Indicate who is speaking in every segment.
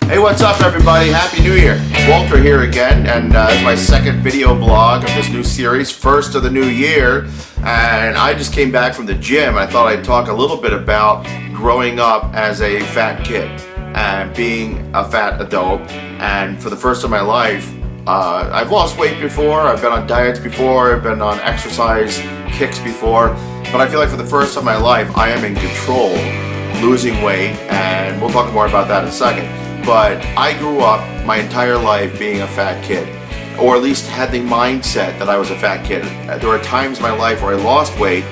Speaker 1: Hey, what's up everybody? Happy New Year. Walter here again, and it's my second video blog of this new series, first of the new year. And I just came back from the gym, and I thought I'd talk a little bit about growing up as a fat kid and being a fat adult. And for the first time in my life, I've lost weight before, I've been on diets before, I've been on exercise kicks before, but I feel like for the first time in my life, I am in control, losing weight, and we'll talk more about that in a second. But I grew up my entire life being a fat kid, or at least had the mindset that I was a fat kid. There were times in my life where I lost weight,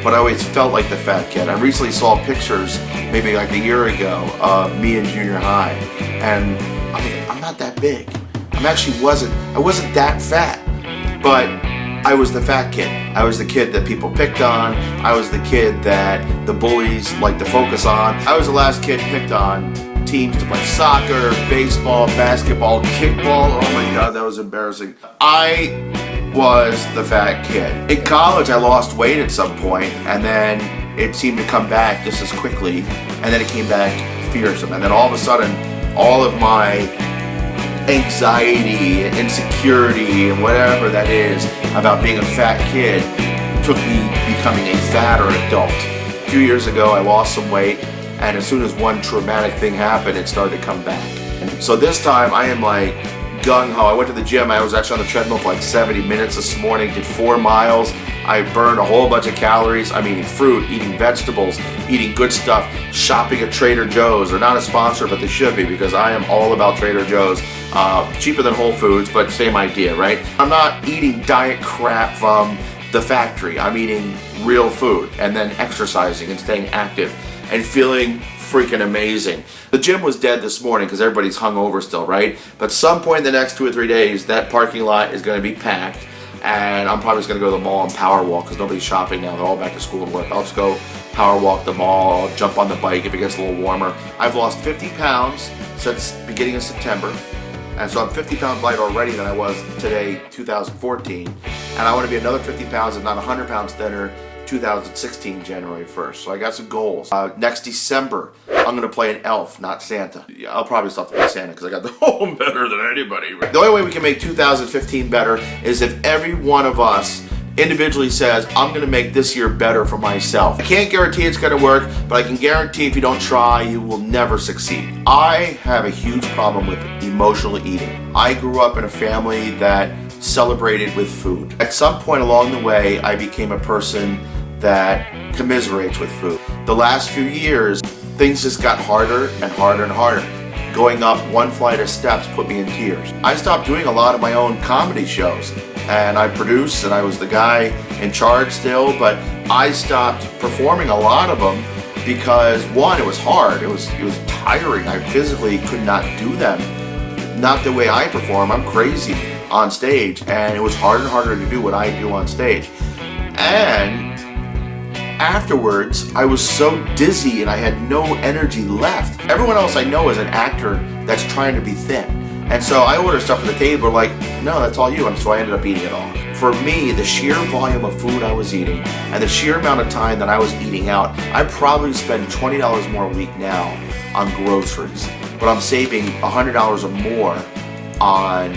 Speaker 1: but I always felt like the fat kid. I recently saw pictures, maybe like a year ago, of me in junior high, and I'm not that big. I wasn't that fat, but I was the fat kid. I was the kid that people picked on. I was the kid that the bullies liked to focus on. I was the last kid picked on teams to play soccer, baseball, basketball, kickball. Oh my God, that was embarrassing. I was the fat kid. In college, I lost weight at some point, and then it seemed to come back just as quickly, and then it came back fearsome. And then all of a sudden, all of my anxiety and insecurity and whatever that is about being a fat kid took me becoming a fatter adult. A few years ago, I lost some weight, and as soon as one traumatic thing happened, it started to come back. So this time I am like gung-ho. I went to the gym. I was actually on the treadmill for like 70 minutes this morning, did 4 miles. I burned a whole bunch of calories. I'm eating fruit, eating vegetables, eating good stuff, shopping at Trader Joe's. They're not a sponsor, but they should be, because I am all about Trader Joe's. Cheaper than Whole Foods, but same idea, right? I'm not eating diet crap from the factory. I'm eating real food and then exercising and staying active and feeling freaking amazing. The gym was dead this morning because everybody's hungover still, right? But some point in the next 2 or 3 days, that parking lot is going to be packed, and I'm probably just going to go to the mall and power walk because nobody's shopping now. They're all back to school and work. I'll just go power walk the mall. I'll jump on the bike if it gets a little warmer. I've lost 50 pounds since the beginning of September, and so I'm 50 pounds lighter already than I was today, 2014, and I want to be another 50 pounds, if not 100 pounds thinner, 2016 January 1st. So I got some goals. Next December, I'm going to play an elf, not Santa. I'll probably still have to play Santa because I got the home better than anybody. The only way we can make 2015 better is if every one of us individually says, I'm going to make this year better for myself. I can't guarantee it's going to work, but I can guarantee if you don't try, you will never succeed. I have a huge problem with emotional eating. I grew up in a family that celebrated with food. At some point along the way, I became a person that commiserates with food. The last few years, things just got harder and harder and harder. Going up one flight of steps put me in tears. I stopped doing a lot of my own comedy shows, and I produced, and I was the guy in charge still, but I stopped performing a lot of them because, one, it was hard. It was tiring. I physically could not do them. Not the way I perform. I'm crazy on stage, and it was harder and harder to do what I do on stage. And afterwards, I was so dizzy and I had no energy left. Everyone else I know is an actor that's trying to be thin. And so I order stuff at the table, like, no, that's all you. And so I ended up eating it all. For me, the sheer volume of food I was eating and the sheer amount of time that I was eating out, I probably spend $20 more a week now on groceries. But I'm saving $100 or more on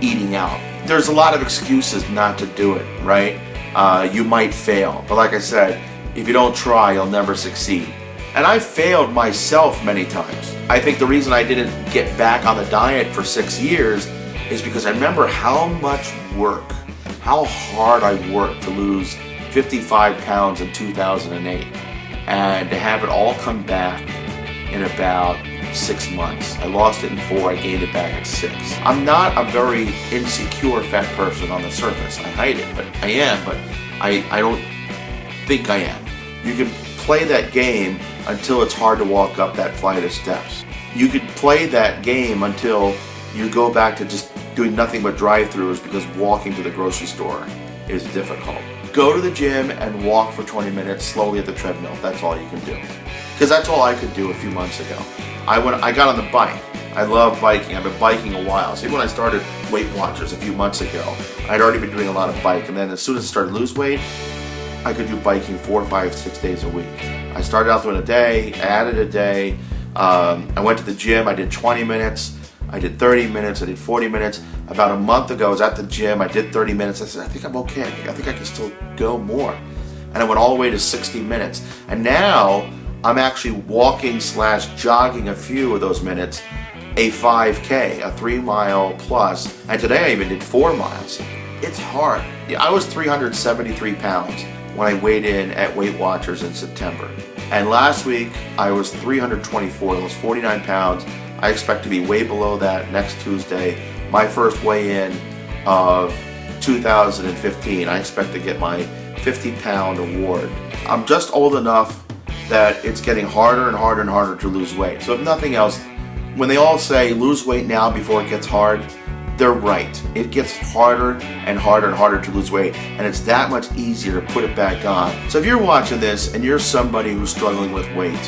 Speaker 1: eating out. There's a lot of excuses not to do it, right? You might fail, but like I said, if you don't try, you'll never succeed. And I failed myself many times. I think the reason I didn't get back on the diet for 6 years is because I remember how much work, how hard I worked to lose 55 pounds in 2008, and to have it all come back in about 6 months. I lost it in 4, I gained it back at 6. I'm not a very insecure fat person on the surface. I hide it, but I am, but I don't think I am. You can play that game until it's hard to walk up that flight of steps. You could play that game until you go back to just doing nothing but drive-thrus because walking to the grocery store is difficult. Go to the gym and walk for 20 minutes slowly at the treadmill. That's all you can do. Because that's all I could do a few months ago. I got on the bike. I love biking. I've been biking a while. See, when I started Weight Watchers a few months ago, I'd already been doing a lot of bike. And then as soon as I started to lose weight, I could do biking 4, 5, 6 days a week. I started out doing a day, added a day, I went to the gym, I did 20 minutes, I did 30 minutes, I did 40 minutes. About a month ago, I was at the gym, I did 30 minutes. I said, I think I'm okay. I think I can still go more. And I went all the way to 60 minutes. And now I'm actually walking / jogging a few of those minutes, a 5K, a 3 mile plus. And today I even did 4 miles. It's hard. I was 373 pounds when I weighed in at Weight Watchers in September. And last week I was 324, I was 49 pounds. I expect to be way below that next Tuesday. My first weigh-in of 2015. I expect to get my 50-pound award. I'm just old enough that it's getting harder and harder and harder to lose weight. So if nothing else, when they all say lose weight now before it gets hard, they're right. It gets harder and harder and harder to lose weight, and it's that much easier to put it back on. So if you're watching this and you're somebody who's struggling with weight,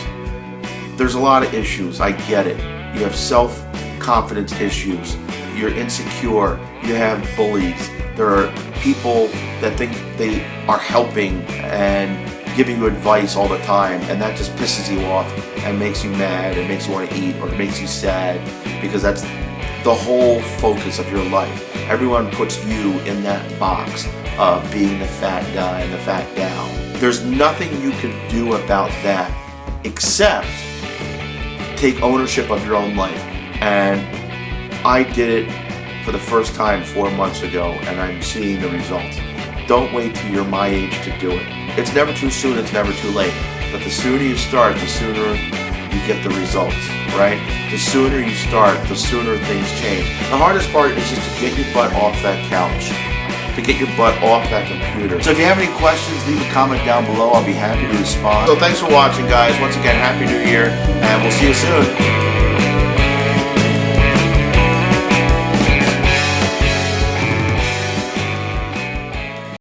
Speaker 1: there's a lot of issues. I get it. You have self-confidence issues. You're insecure. You have bullies. There are people that think they are helping and giving you advice all the time, and that just pisses you off and makes you mad and makes you want to eat, or it makes you sad, because that's the whole focus of your life. Everyone puts you in that box of being the fat guy and the fat gal. There's nothing you can do about that except take ownership of your own life. And I did it for the first time 4 months ago, and I'm seeing the results. Don't wait till you're my age to do it. It's never too soon, it's never too late. But the sooner you start, the sooner you get the results, right? The sooner you start, the sooner things change. The hardest part is just to get your butt off that couch, to get your butt off that computer. So if you have any questions, leave a comment down below. I'll be happy to respond. So thanks for watching, guys. Once again, Happy New Year, and we'll see you soon.